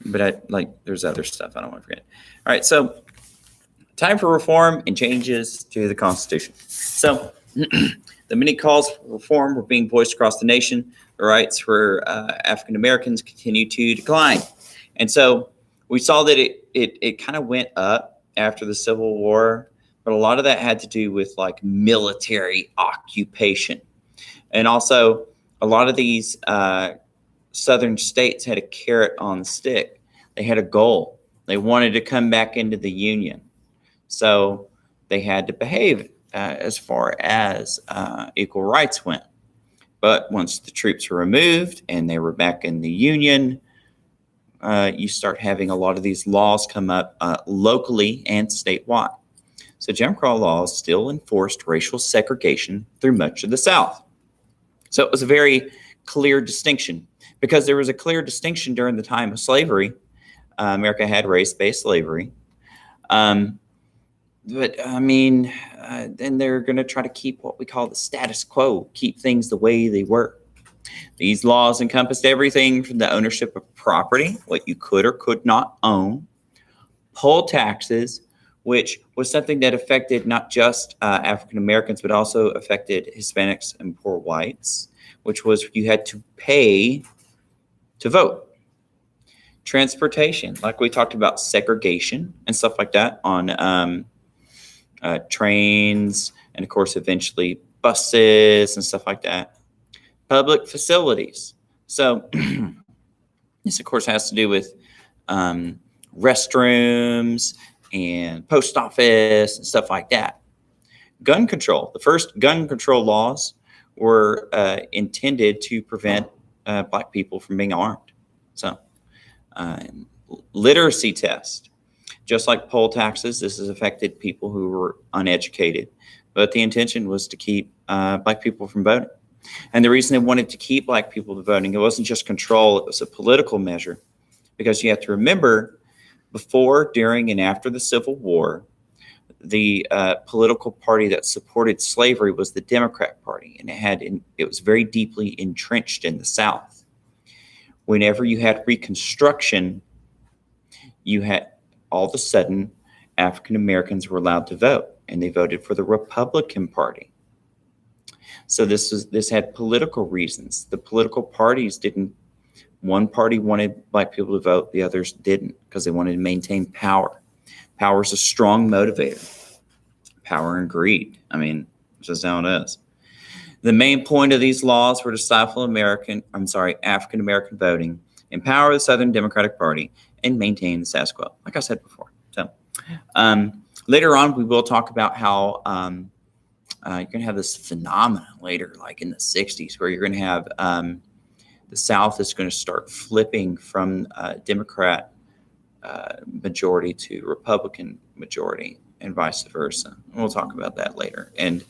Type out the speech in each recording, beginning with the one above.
but there's other stuff I don't want to forget. All right, so time for reform and changes to the Constitution. So the many calls for reform were being voiced across the nation. The rights for African Americans continue to decline. And so we saw that it kind of went up after the Civil War, but a lot of that had to do with like military occupation. And also a lot of these southern states had a carrot on the stick. They had a goal. They wanted to come back into the Union. So they had to behave as far as equal rights went. But once the troops were removed and they were back in the Union, you start having a lot of these laws come up locally and statewide. So Jim Crow laws still enforced racial segregation through much of the South. So it was a very clear distinction because there was a clear distinction during the time of slavery. America had race-based slavery. But I mean, then they're going to try to keep what we call the status quo, keep things the way they were. These laws encompassed everything from the ownership of property, what you could or could not own, poll taxes, which was something that affected not just African Americans, but also affected Hispanics and poor whites, which was you had to pay to vote. Transportation, like we talked about segregation and stuff like that on trains, and of course, eventually buses and stuff like that. Public facilities. So this, of course, has to do with restrooms and post office and stuff like that. Gun control. The first gun control laws were intended to prevent Black people from being armed. So literacy test. Just like poll taxes, this has affected people who were uneducated. But the intention was to keep Black people from voting. And the reason they wanted to keep Black people from voting, it wasn't just control, it was a political measure. Because you have to remember, before, during, and after the Civil War, the political party that supported slavery was the Democrat Party. And it was very deeply entrenched in the South. Whenever you had Reconstruction, you had all of a sudden African Americans were allowed to vote, and they voted for the Republican Party. So this had political reasons. The political parties didn't. One party wanted Black people to vote, the others didn't, because they wanted to maintain power. Power is a strong motivator. Power and greed. I mean, it's just how it is. The main point of these laws were to stifle African American voting, empower the Southern Democratic Party, and maintain the status quo, like I said before. So later on, we will talk about how you're going to have this phenomenon later, like in the 60s, where you're going to have the South is going to start flipping from Democrat majority to Republican majority and vice versa. And we'll talk about that later. And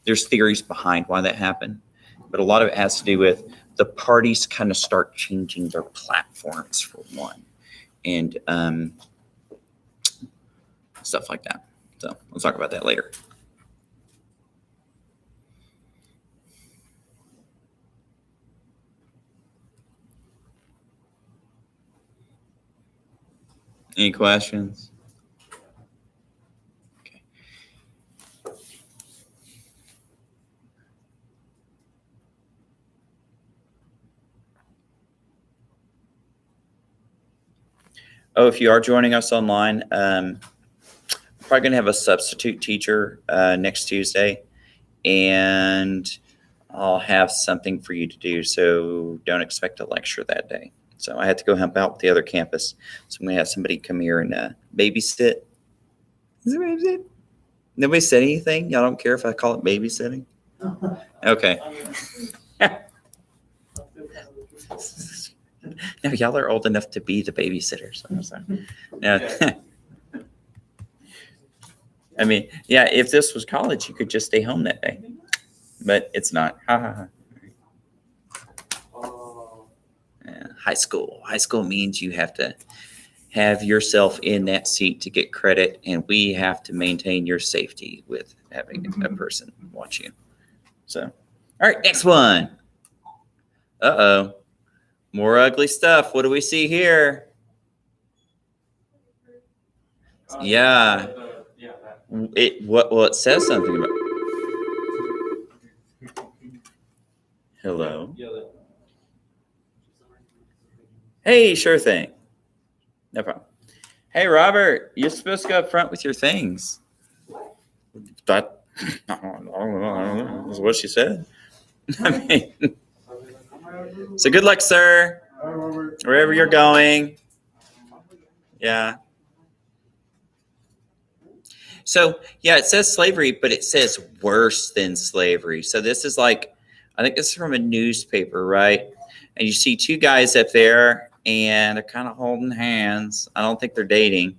there's theories behind why that happened, but a lot of it has to do with the parties kind of start changing their platforms, for one, and stuff like that. So we'll talk about that later. Any questions? Okay. Oh, if you are joining us online, I'm probably going to have a substitute teacher next Tuesday, and I'll have something for you to do, so don't expect a lecture that day. So I had to go help out with the other campus. So I'm going to have somebody come here and babysit. Is it babysit? Nobody said anything? Y'all don't care if I call it babysitting? Okay. No, y'all are old enough to be the babysitters. No. I mean, yeah, if this was college, you could just stay home that day. But it's not. Ha, ha, ha. High school. High school means you have to have yourself in that seat to get credit, and we have to maintain your safety with having a person watch you. So, all right, next one. Uh-oh. More ugly stuff. What do we see here? Yeah. It says something about. Hello. Hey, sure thing. No problem. Hey, Robert, you're supposed to go up front with your things. That I don't know, is what she said. I mean, so good luck, sir, wherever you're going. Yeah. So yeah, it says slavery, but it says worse than slavery. So this is like, I think this is from a newspaper, right? And you see two guys up there, and they're kind of holding hands. I don't think they're dating.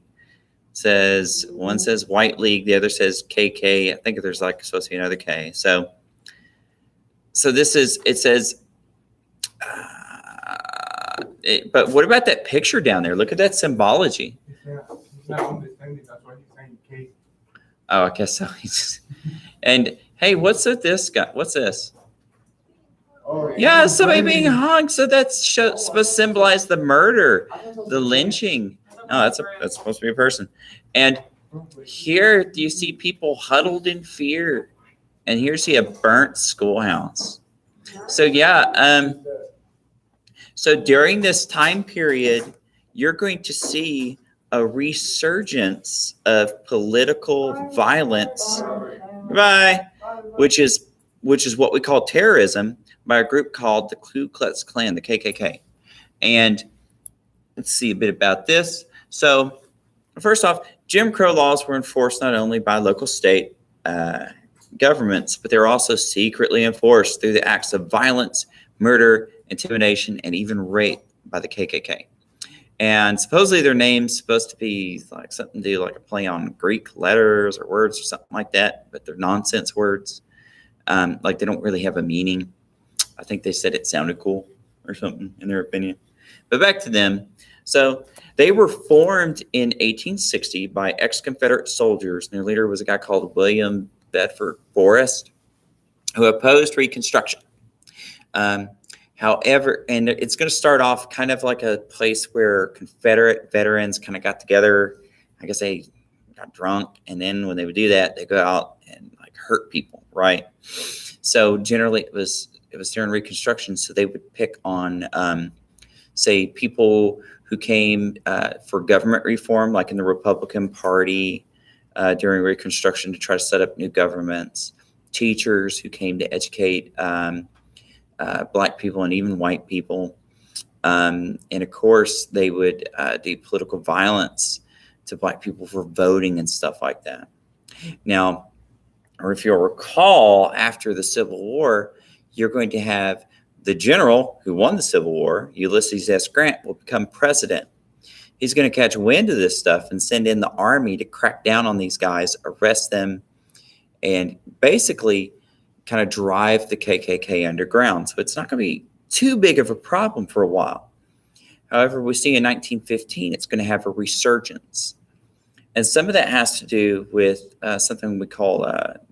Says one says White League, the other says KK. I think there's like supposed to be another K. So this is, it says, but what about that picture down there? Look at that symbology. Oh, I guess so. And hey, what's with this guy? What's this? Yeah, somebody being hung. So that's supposed to symbolize the murder, the lynching. No, that's supposed to be a person. And here, do you see people huddled in fear? And here you see a burnt schoolhouse. So yeah, so during this time period, you're going to see a resurgence of political violence. Bye. Which is what we call terrorism by a group called the Ku Klux Klan, the KKK. And let's see a bit about this. So first off, Jim Crow laws were enforced not only by local state governments, but they were also secretly enforced through the acts of violence, murder, intimidation, and even rape by the KKK. And supposedly their name's supposed to be like something to do like a play on Greek letters or words or something like that, but they're nonsense words. Like they don't really have a meaning. I think they said it sounded cool or something in their opinion. But back to them. So they were formed in 1860 by ex-Confederate soldiers. And their leader was a guy called William Bedford Forrest, who opposed Reconstruction. However, and it's going to start off kind of like a place where Confederate veterans kind of got together. I guess they got drunk, and then when they would do that, they go out and like hurt people, right? So generally, it was during Reconstruction, so they would pick on, say, people who came for government reform, like in the Republican Party during Reconstruction to try to set up new governments, teachers who came to educate Black people and even white people. And of course, they would do political violence to Black people for voting and stuff like that. Now, or if you'll recall, after the Civil War, you're going to have the general who won the Civil War, Ulysses S. Grant, will become president. He's going to catch wind of this stuff and send in the army to crack down on these guys, arrest them, and basically kind of drive the KKK underground. So it's not going to be too big of a problem for a while. However, we see in 1915, it's going to have a resurgence. And some of that has to do with something we call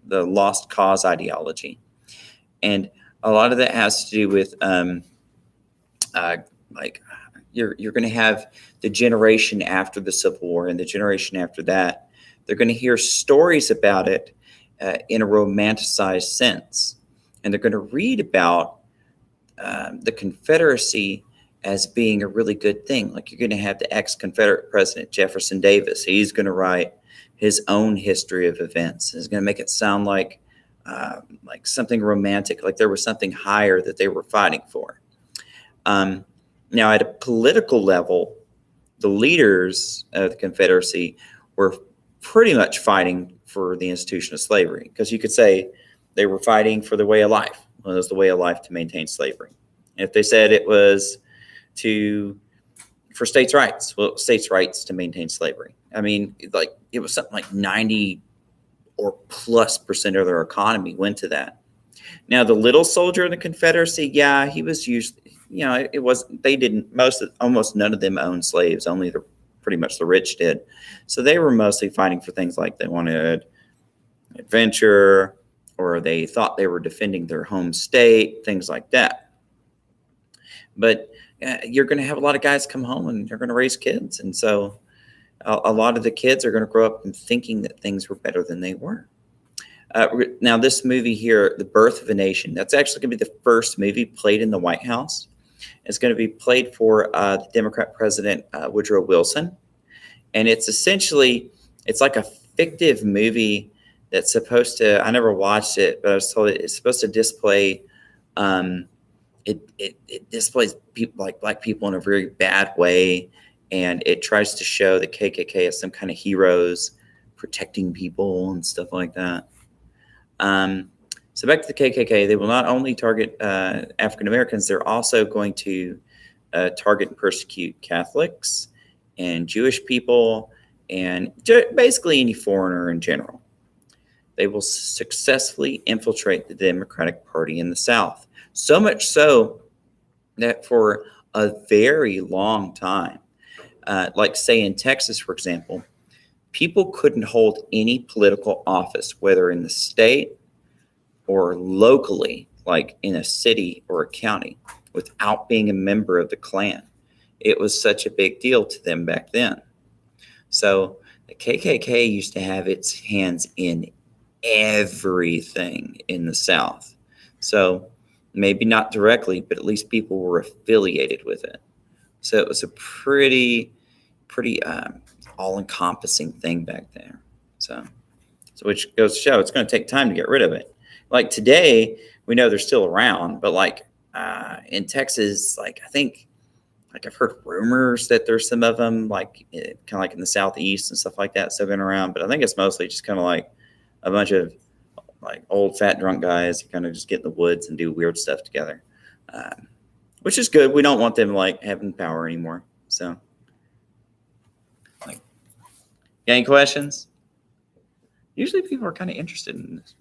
the lost cause ideology. And a lot of that has to do with like you're going to have the generation after the Civil War and the generation after that. They're going to hear stories about it in a romanticized sense. And they're going to read about the Confederacy as being a really good thing. Like you're going to have the ex-Confederate president, Jefferson Davis. He's going to write his own history of events. He's going to make it sound like something romantic, like there was something higher that they were fighting for. Now, at a political level, the leaders of the Confederacy were pretty much fighting for the institution of slavery, because you could say they were fighting for the way of life. Well, it was the way of life to maintain slavery. And if they said it was for states' rights, well, states' rights to maintain slavery. I mean, like it was something like 90 or plus % of their economy went to that. Now, the little soldier in the Confederacy, yeah, he was usually, it wasn't, they didn't, almost none of them owned slaves, only pretty much the rich did. So they were mostly fighting for things like they wanted adventure, or they thought they were defending their home state, things like that. But you're going to have a lot of guys come home and they're going to raise kids. And so A lot of the kids are going to grow up and thinking that things were better than they were. Now, this movie here, The Birth of a Nation, that's actually going to be the first movie played in the White House. It's going to be played for the Democrat president, Woodrow Wilson. And it's essentially, it's like a fictive movie that's supposed to, I never watched it, but I was told it's supposed to display, it displays people like black people in a very bad way. And it tries to show the KKK as some kind of heroes protecting people and stuff like that. So back to the KKK, they will not only target African Americans, they're also going to target and persecute Catholics and Jewish people and basically any foreigner in general. They will successfully infiltrate the Democratic Party in the South. So much so that for a very long time, like say in Texas, for example, people couldn't hold any political office, whether in the state or locally, like in a city or a county, without being a member of the Klan. It was such a big deal to them back then. So the KKK used to have its hands in everything in the South. So maybe not directly, but at least people were affiliated with it. So it was a pretty all-encompassing thing back there. So which goes to show it's going to take time to get rid of it. Like today, we know they're still around, but like in Texas, like I think, like I've heard rumors that there's some of them, like kind of like in the Southeast and stuff like that, still been around. But I think it's mostly just kind of like a bunch of like old fat drunk guys who kind of just get in the woods and do weird stuff together, which is good. We don't want them like having power anymore. So, like, got any questions? Usually people are kind of interested in this.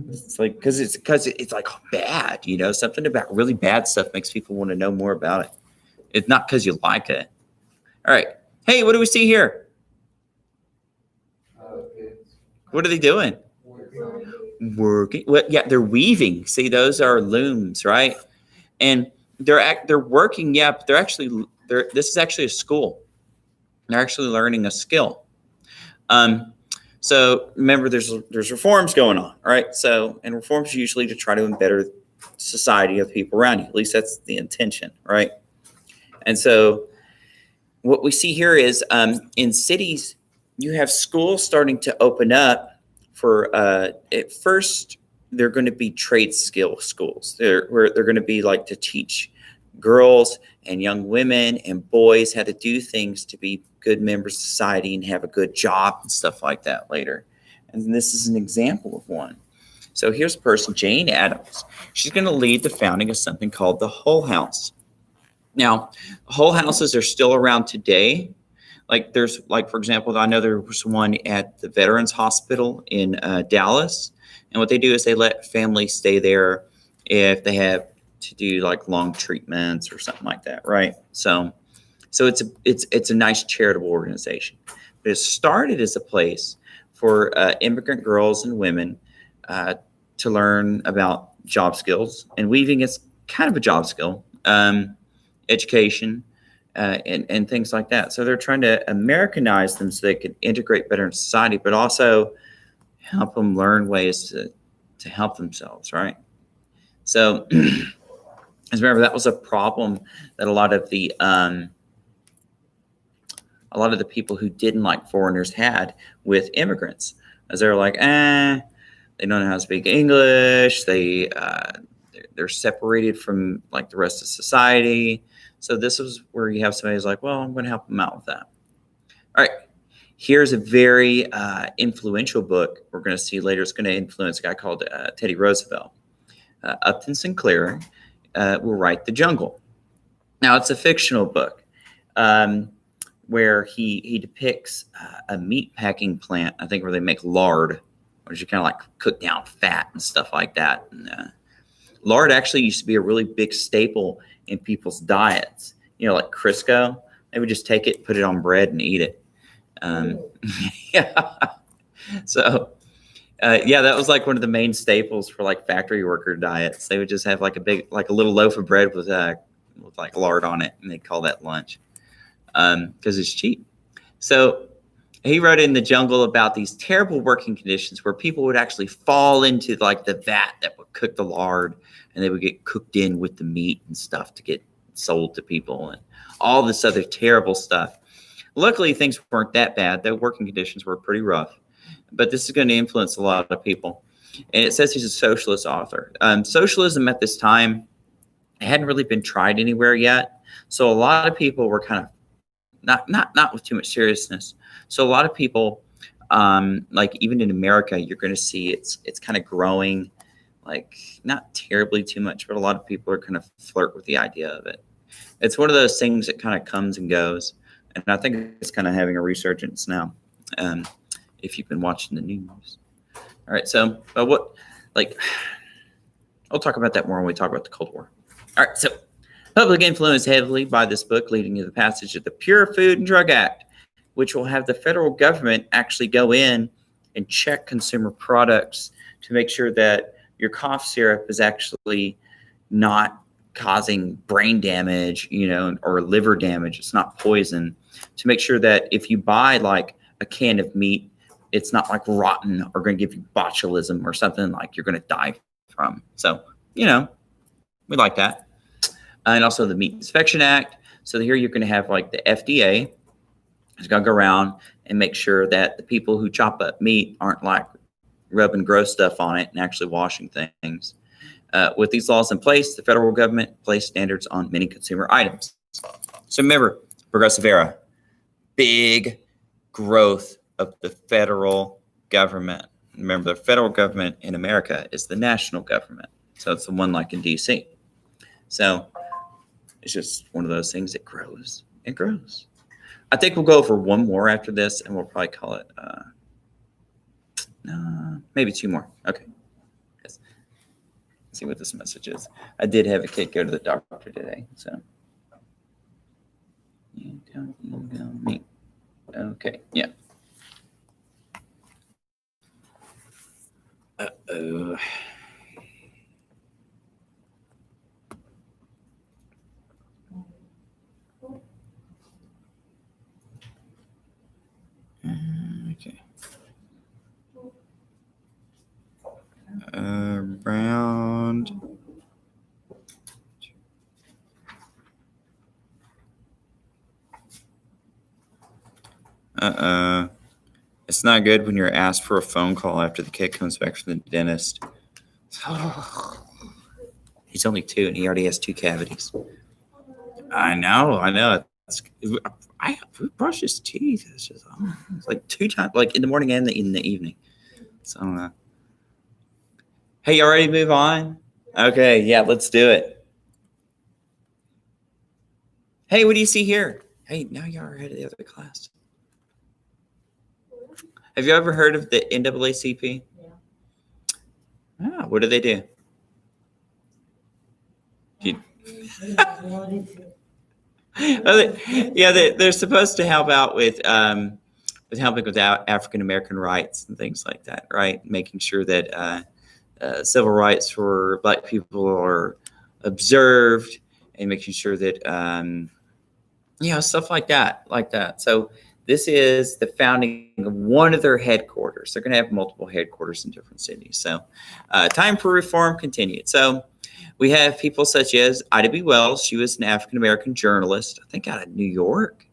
It's like because it's like bad, you know, something about really bad stuff makes people want to know more about it. It's not because you like it. All right. Hey, what do we see here? What are they doing? Working. Well, yeah, they're weaving. See, those are looms, right? And they're working. Yeah, but this is actually a school. They're actually learning a skill. So remember, there's reforms going on, right? So, and reforms usually to try to better society of the people around you. At least that's the intention, right? And so what we see here is in cities, you have schools starting to open up for, at first, they're going to be trade skill schools. They're going to be like to teach girls and young women and boys how to do things to be good members of society and have a good job and stuff like that later. And this is an example of one. So here's a person, Jane Addams. She's going to lead the founding of something called the Hull House. Now, Hull Houses are still around today. Like there's, like, for example, I know there was one at the Veterans Hospital in Dallas. And what they do is they let families stay there if they have to do like long treatments or something like that, right? So it's a nice charitable organization. But it started as a place for immigrant girls and women to learn about job skills. And weaving is kind of a job skill. Education, and things like that. So they're trying to Americanize them so they can integrate better in society, but also help them learn ways to help themselves, right? So, as remember, that was a problem that a lot of the people who didn't like foreigners had with immigrants, as they're like, they don't know how to speak English. They're separated from like the rest of society. So this is where you have somebody who's like, well, I'm going to help them out with that. All right. Here's a very influential book we're going to see later. It's going to influence a guy called Teddy Roosevelt. Upton Sinclair will write The Jungle. Now, it's a fictional book where he depicts a meat packing plant, I think, where they make lard, which is kind of like cooked down fat and stuff like that. And lard actually used to be a really big staple in people's diets. You know, like Crisco, they would just take it, put it on bread, and eat it. Yeah. So, that was like one of the main staples for like factory worker diets. They would just have like a little loaf of bread with like lard on it, and they'd call that lunch because it's cheap. So He wrote in The Jungle about these terrible working conditions where people would actually fall into like the vat that would cook the lard, and they would get cooked in with the meat and stuff to get sold to people, and all this other terrible stuff. Luckily, things weren't that bad. The working conditions were pretty rough, but this is going to influence a lot of people. And it says he's a socialist author. Socialism at this time hadn't really been tried anywhere yet, so a lot of people were kind of not with too much seriousness. So a lot of people, like even in America, you're going to see it's kind of growing, like not terribly too much, but a lot of people are kind of flirt with the idea of it. It's one of those things that kind of comes and goes, and I think it's kind of having a resurgence now. If you've been watching the news, all right. So, like, I'll talk about that more when we talk about the Cold War. All right. So, public influence heavily by this book, leading to the passage of the Pure Food and Drug Act, which will have the federal government actually go in and check consumer products to make sure that your cough syrup is actually not causing brain damage, or liver damage. It's not poison. To make sure that if you buy like a can of meat, it's not like rotten or going to give you botulism or something like you're going to die from. So, we like that. And also the Meat Inspection Act. So here you're going to have like the FDA is going to go around and make sure that the people who chop up meat aren't like rubbing gross stuff on it and actually washing things. With these laws in place, the federal government placed standards on many consumer items. So remember, progressive era, big growth of the federal government. Remember, the federal government in America is the national government. So it's the one like in DC. So it's just one of those things that grows and grows. I think we'll go for one more after this, and we'll probably call it maybe two more. Okay. Yes. Let's see what this message is. I did have a kid go to the doctor today. So you don't email me. Okay. Yeah. Uh-oh. Okay. Around. It's not good when you're asked for a phone call after the kid comes back from the dentist. He's only 2 and he already has 2 cavities. I know. I brush his teeth. It's just it's like 2 times, like in the morning and in the evening. So, hey, you ready to move on? Okay, yeah, let's do it. Hey, what do you see here? Hey, now you're ahead of the other class. Have you ever heard of the NAACP? Yeah. What do they do? They're supposed to help out with helping with African American rights and things like that, right? Making sure that civil rights for Black people are observed, and making sure that stuff like that. So this is the founding of one of their headquarters. They're going to have multiple headquarters in different cities. So time for reform continued. So we have people such as Ida B. Wells. She was an African-American journalist, I think out of New York,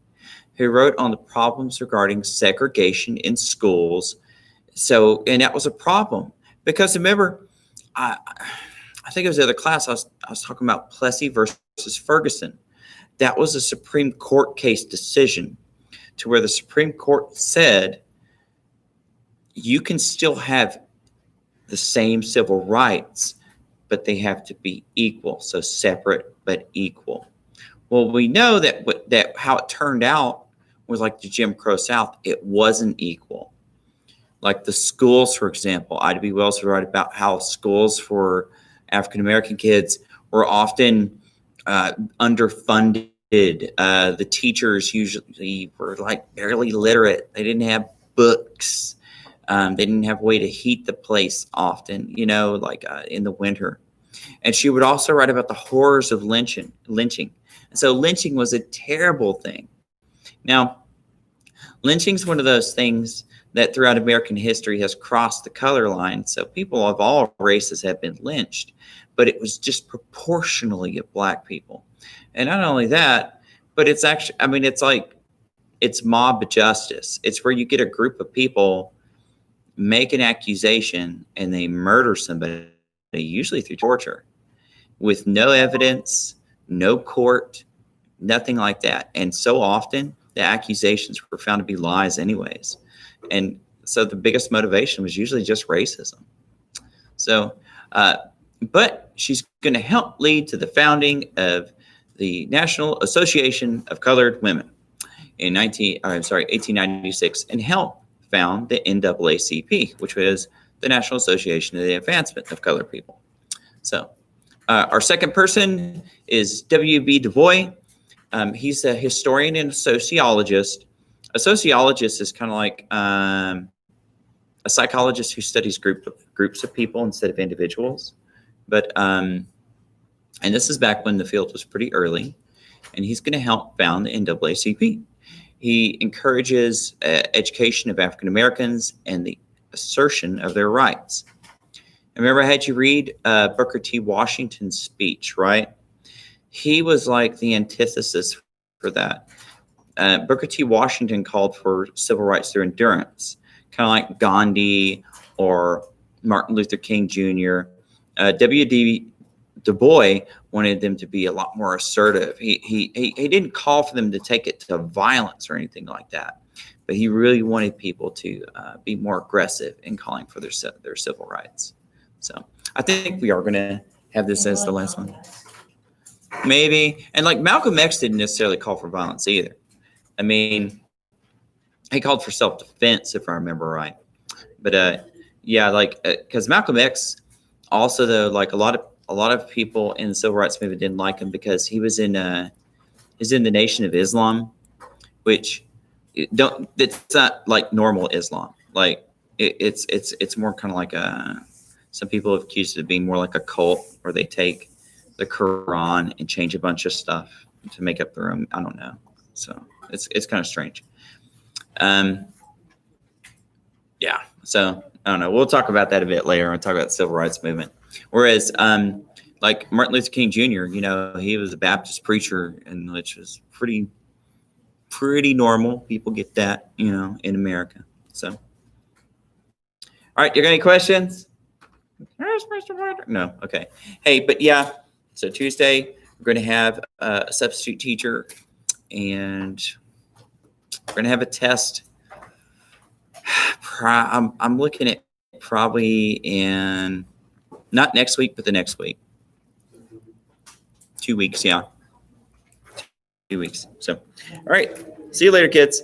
who wrote on the problems regarding segregation in schools. So, and that was a problem because remember, I think it was the other class I was talking about Plessy versus Ferguson. That was a Supreme Court case decision to where the Supreme Court said you can still have the same civil rights, but they have to be equal. So separate but equal. Well, we know that how it turned out was like the Jim Crow South. It wasn't equal. Like the schools, for example, Ida B. Wells wrote about how schools for African American kids were often underfunded. The teachers usually were like barely literate. They didn't have books. They didn't have a way to heat the place often, like in the winter. And she would also write about the horrors of lynching. And so lynching was a terrible thing. Now, Lynching is one of those things that throughout American history has crossed the color line. So people of all races have been lynched, but it was just proportionally of black people. And not only that, but it's actually, I mean, it's like, it's mob justice. It's where you get a group of people make an accusation and they murder somebody, usually through torture, with no evidence, no court, nothing like that. And so often the accusations were found to be lies anyways. And so the biggest motivation was usually just racism. So, but she's going to help lead to the founding of the National Association of Colored Women in 1896, and help found the NAACP, which was the National Association of the Advancement of Colored People. So our second person is W.B. Du Bois. He's a historian and a sociologist. A sociologist is kind of like a psychologist who studies groups of people instead of individuals. But and this is back when the field was pretty early, and he's going to help found the NAACP. He encourages education of African Americans and the assertion of their rights. I remember I had you read Booker T. Washington's speech, right? He was like the antithesis for that. Booker T. Washington called for civil rights through endurance, kind of like Gandhi or Martin Luther King Jr. W.B. Du Bois wanted them to be a lot more assertive. He didn't call for them to take it to violence or anything like that, but he really wanted people to be more aggressive in calling for their civil rights. So I think we are going to have this as the last one. Maybe. And like Malcolm X didn't necessarily call for violence either. I mean, he called for self-defense, if I remember right. But yeah, like because Malcolm X also, though, like a lot of people in the civil rights movement didn't like him because he was in the Nation of Islam, which it's not like normal Islam. Like it's more kind of like some people have accused it of being more like a cult where they take the Quran and change a bunch of stuff to make up their own. I don't know. So it's kind of strange. Yeah. So I don't know. We'll talk about that a bit later. We'll talk about the civil rights movement. Whereas, like Martin Luther King Jr., you know, he was a Baptist preacher, and which was pretty normal. People get that, you know, in America. So, all right, you got any questions? Yes, Mr. Ryder. No, okay. Hey, but yeah, so Tuesday we're going to have a substitute teacher, and we're going to have a test. I'm looking at probably in not next week, but the next week. 2 weeks, yeah. 2 weeks. So, all right. See you later, kids.